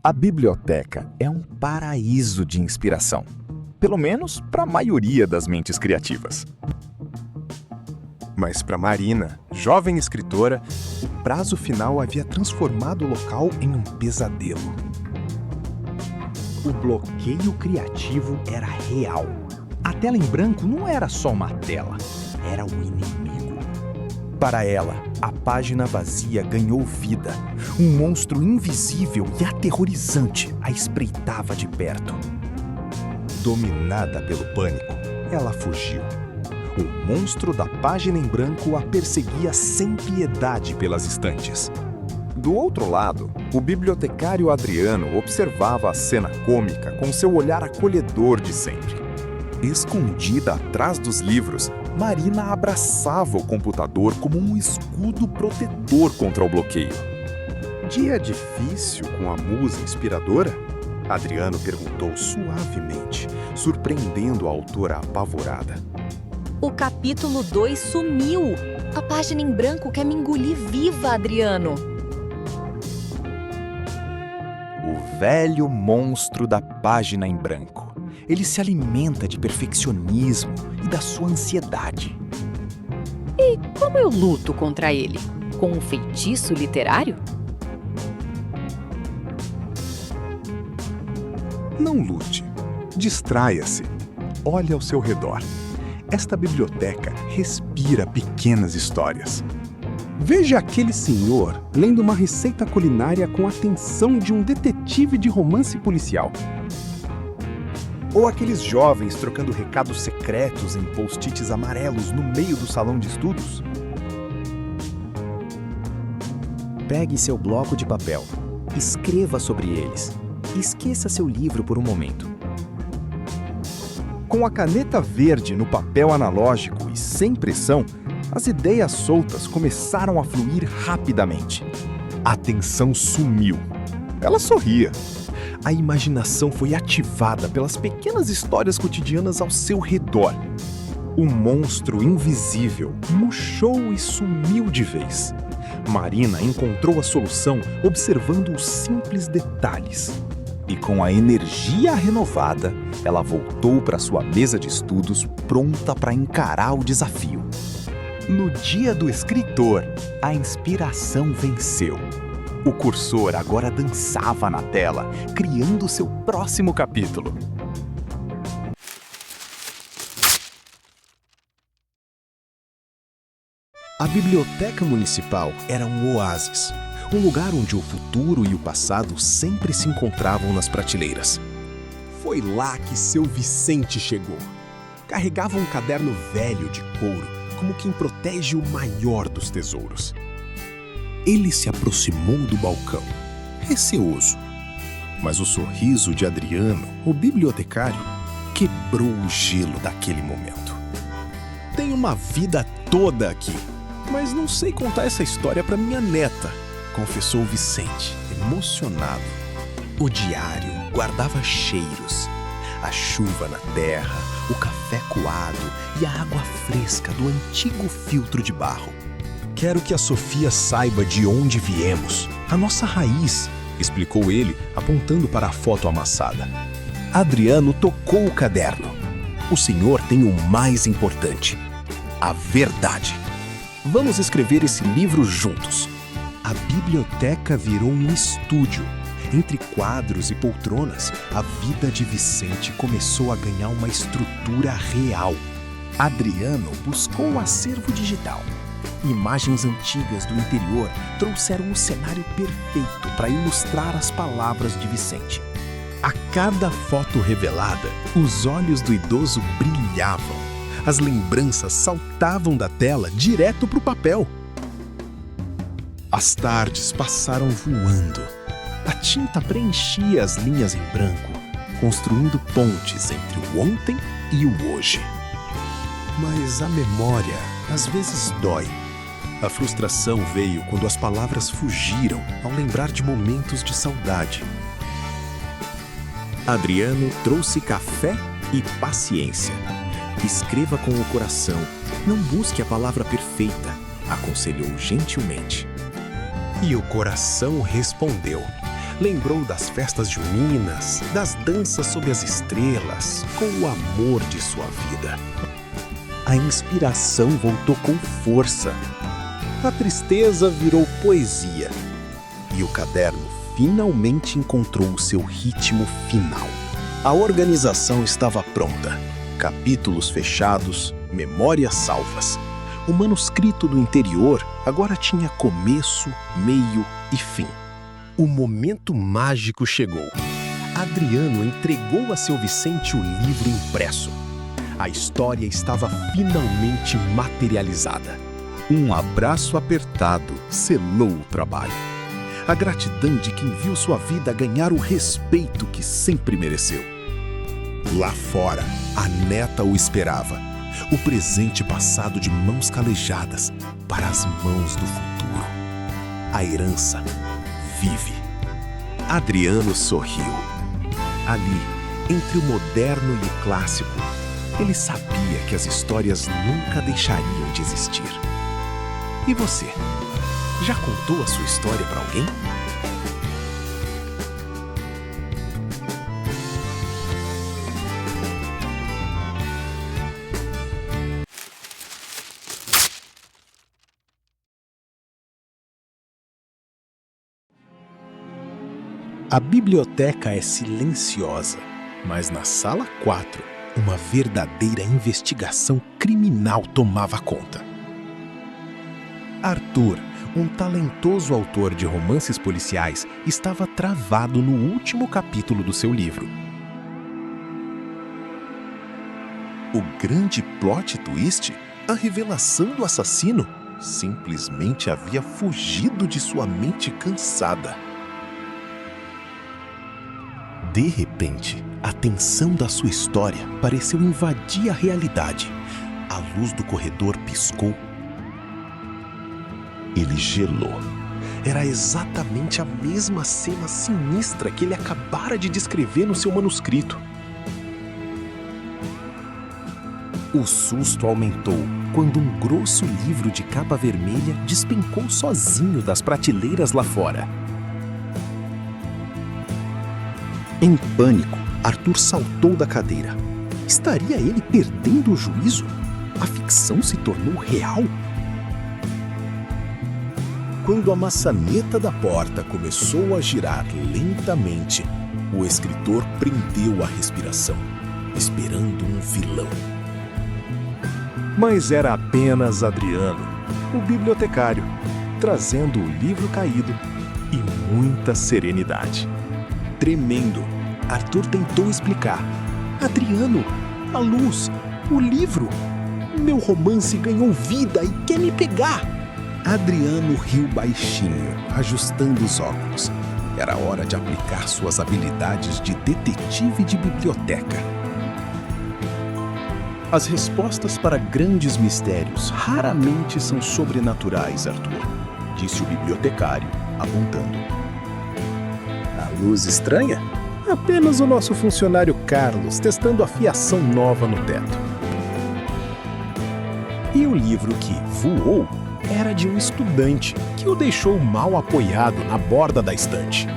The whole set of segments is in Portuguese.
A biblioteca é um paraíso de inspiração, pelo menos para a maioria das mentes criativas. Mas para Marina, jovem escritora, o prazo final havia transformado o local em um pesadelo. O bloqueio criativo era real. A tela em branco não era só uma tela, era o inimigo. Para ela, a página vazia ganhou vida. Um monstro invisível e aterrorizante a espreitava de perto. Dominada pelo pânico, ela fugiu. O monstro da página em branco a perseguia sem piedade pelas estantes. Do outro lado, o bibliotecário Adriano observava a cena cômica com seu olhar acolhedor de sempre. Escondida atrás dos livros, Marina abraçava o computador como um escudo protetor contra o bloqueio. Dia difícil com a musa inspiradora? Adriano perguntou suavemente, surpreendendo a autora apavorada. O capítulo 2 sumiu! A página em branco quer me engolir viva, Adriano! O velho monstro da página em branco. Ele se alimenta de perfeccionismo e da sua ansiedade. E como eu luto contra ele? Com um feitiço literário? Não lute. Distraia-se. Olhe ao seu redor. Esta biblioteca respira pequenas histórias. Veja aquele senhor lendo uma receita culinária com a atenção de um detetive de romance policial. Ou aqueles jovens trocando recados secretos em post-its amarelos no meio do salão de estudos. Pegue seu bloco de papel, escreva sobre eles e esqueça seu livro por um momento. Com a caneta verde no papel analógico e sem pressão, as ideias soltas começaram a fluir rapidamente. A tensão sumiu. Ela sorria. A imaginação foi ativada pelas pequenas histórias cotidianas ao seu redor. O monstro invisível murchou e sumiu de vez. Marina encontrou a solução observando os simples detalhes. E com a energia renovada, ela voltou para sua mesa de estudos pronta para encarar o desafio. No dia do escritor, a inspiração venceu. O cursor agora dançava na tela, criando seu próximo capítulo. A biblioteca municipal era um oásis, um lugar onde o futuro e o passado sempre se encontravam nas prateleiras. Foi lá que seu Vicente chegou. Carregava um caderno velho de couro, como quem protege o maior dos tesouros. Ele se aproximou do balcão, receoso. Mas o sorriso de Adriano, o bibliotecário, quebrou o gelo daquele momento. Tenho uma vida toda aqui, mas não sei contar essa história para minha neta, confessou Vicente, emocionado. O diário guardava cheiros, a chuva na terra, o café coado e a água fresca do antigo filtro de barro. Quero que a Sofia saiba de onde viemos, a nossa raiz, explicou ele, apontando para a foto amassada. Adriano tocou o caderno. O senhor tem o mais importante, a verdade. Vamos escrever esse livro juntos. A biblioteca virou um estúdio. Entre quadros e poltronas, a vida de Vicente começou a ganhar uma estrutura real. Adriano buscou um acervo digital. Imagens antigas do interior trouxeram o cenário perfeito para ilustrar as palavras de Vicente. A cada foto revelada, os olhos do idoso brilhavam. As lembranças saltavam da tela direto para o papel. As tardes passaram voando. A tinta preenchia as linhas em branco, construindo pontes entre o ontem e o hoje. Mas a memória às vezes dói. A frustração veio quando as palavras fugiram ao lembrar de momentos de saudade. Adriano trouxe café e paciência. Escreva com o coração, não busque a palavra perfeita, aconselhou gentilmente. E o coração respondeu. Lembrou das festas juninas, das danças sob as estrelas, com o amor de sua vida. A inspiração voltou com força. A tristeza virou poesia. E o caderno finalmente encontrou o seu ritmo final. A organização estava pronta. Capítulos fechados, memórias salvas. O manuscrito do interior agora tinha começo, meio e fim. O momento mágico chegou. Adriano entregou a seu Vicente o livro impresso. A história estava finalmente materializada. Um abraço apertado selou o trabalho. A gratidão de quem viu sua vida ganhar o respeito que sempre mereceu. Lá fora, a neta o esperava. O presente passado de mãos calejadas para as mãos do futuro. A herança vive. Adriano sorriu. Ali, entre o moderno e o clássico, ele sabia que as histórias nunca deixariam de existir. E você? Já contou a sua história para alguém? A biblioteca é silenciosa, mas na sala 4, uma verdadeira investigação criminal tomava conta. Arthur, um talentoso autor de romances policiais, estava travado no último capítulo do seu livro. O grande plot twist, a revelação do assassino, simplesmente havia fugido de sua mente cansada. De repente, a tensão da sua história pareceu invadir a realidade. A luz do corredor piscou. Ele gelou. Era exatamente a mesma cena sinistra que ele acabara de descrever no seu manuscrito. O susto aumentou quando um grosso livro de capa vermelha despencou sozinho das prateleiras lá fora. Em pânico, Arthur saltou da cadeira. Estaria ele perdendo o juízo? A ficção se tornou real? Quando a maçaneta da porta começou a girar lentamente, o escritor prendeu a respiração, esperando um vilão. Mas era apenas Adriano, o bibliotecário, trazendo o livro caído e muita serenidade. Tremendo, Arthur tentou explicar. Adriano, a luz, o livro. Meu romance ganhou vida e quer me pegar. Adriano riu baixinho, ajustando os óculos. Era hora de aplicar suas habilidades de detetive de biblioteca. As respostas para grandes mistérios raramente são sobrenaturais, Arthur, disse o bibliotecário, apontando. A luz estranha? Apenas o nosso funcionário Carlos testando a fiação nova no teto. E o livro que voou era de um estudante que o deixou mal apoiado na borda da estante.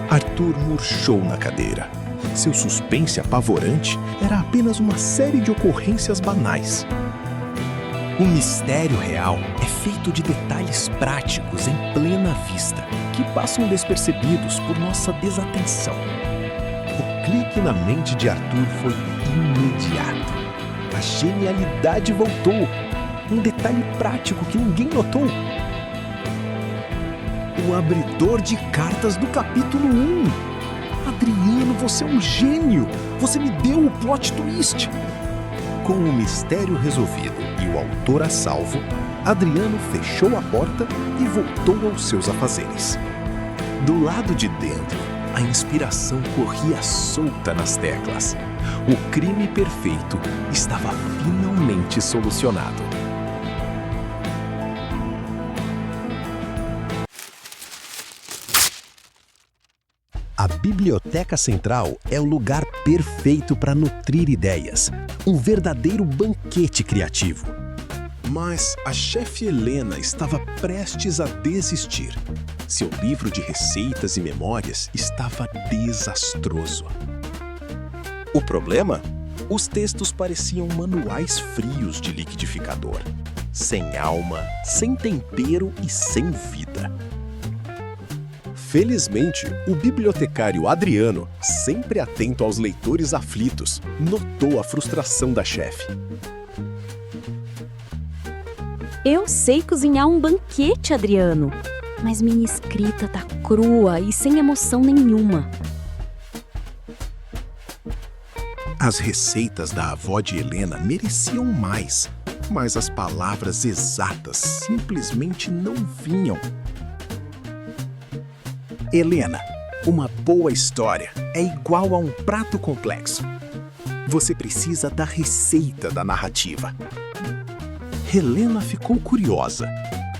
Arthur murchou na cadeira. Seu suspense apavorante era apenas uma série de ocorrências banais. O mistério real é feito de detalhes práticos em plena vista, que passam despercebidos por nossa desatenção. O clique na mente de Arthur foi imediato. A genialidade voltou. Um detalhe prático que ninguém notou. O abridor de cartas do capítulo 1. Adriano, você é um gênio! Você me deu o plot twist! Com o mistério resolvido e o autor a salvo, Adriano fechou a porta e voltou aos seus afazeres. Do lado de dentro, a inspiração corria solta nas teclas. O crime perfeito estava finalmente solucionado. A Biblioteca Central é o lugar perfeito para nutrir ideias, um verdadeiro banquete criativo. Mas a chefe Helena estava prestes a desistir. Seu livro de receitas e memórias estava desastroso. O problema? Os textos pareciam manuais frios de liquidificador. Sem alma, sem tempero e sem vida. Felizmente, o bibliotecário Adriano, sempre atento aos leitores aflitos, notou a frustração da chefe. Eu sei cozinhar um banquete, Adriano, mas minha escrita tá crua e sem emoção nenhuma. As receitas da avó de Helena mereciam mais, mas as palavras exatas simplesmente não vinham. Helena, uma boa história é igual a um prato complexo. Você precisa da receita da narrativa. Helena ficou curiosa.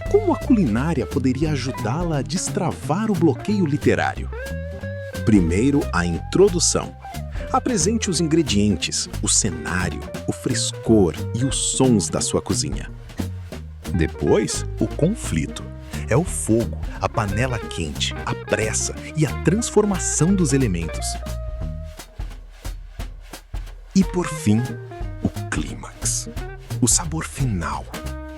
Como a culinária poderia ajudá-la a destravar o bloqueio literário? Primeiro, a introdução. Apresente os ingredientes, o cenário, o frescor e os sons da sua cozinha. Depois, o conflito. É o fogo, a panela quente, a pressa e a transformação dos elementos. E por fim, o clímax. O sabor final,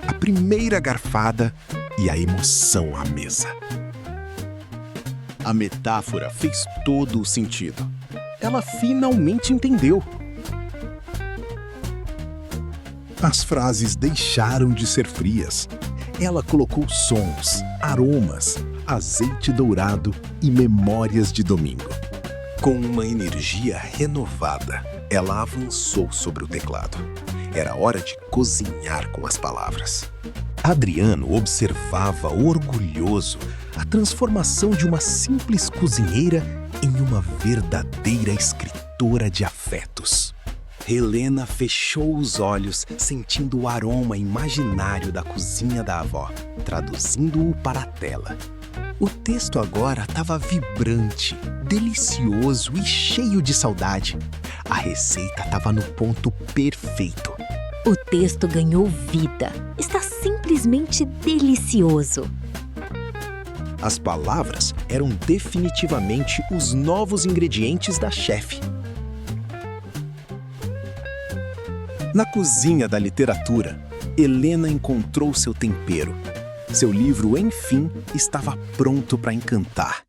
a primeira garfada e a emoção à mesa. A metáfora fez todo o sentido. Ela finalmente entendeu. As frases deixaram de ser frias. Ela colocou sons, aromas, azeite dourado e memórias de domingo. Com uma energia renovada, ela avançou sobre o teclado. Era hora de cozinhar com as palavras. Adriano observava orgulhoso a transformação de uma simples cozinheira em uma verdadeira escritora de afetos. Helena fechou os olhos, sentindo o aroma imaginário da cozinha da avó, traduzindo-o para a tela. O texto agora estava vibrante, delicioso e cheio de saudade. A receita estava no ponto perfeito. O texto ganhou vida. Está simplesmente delicioso. As palavras eram definitivamente os novos ingredientes da chefe. Na cozinha da literatura, Helena encontrou seu tempero. Seu livro, enfim, estava pronto para encantar.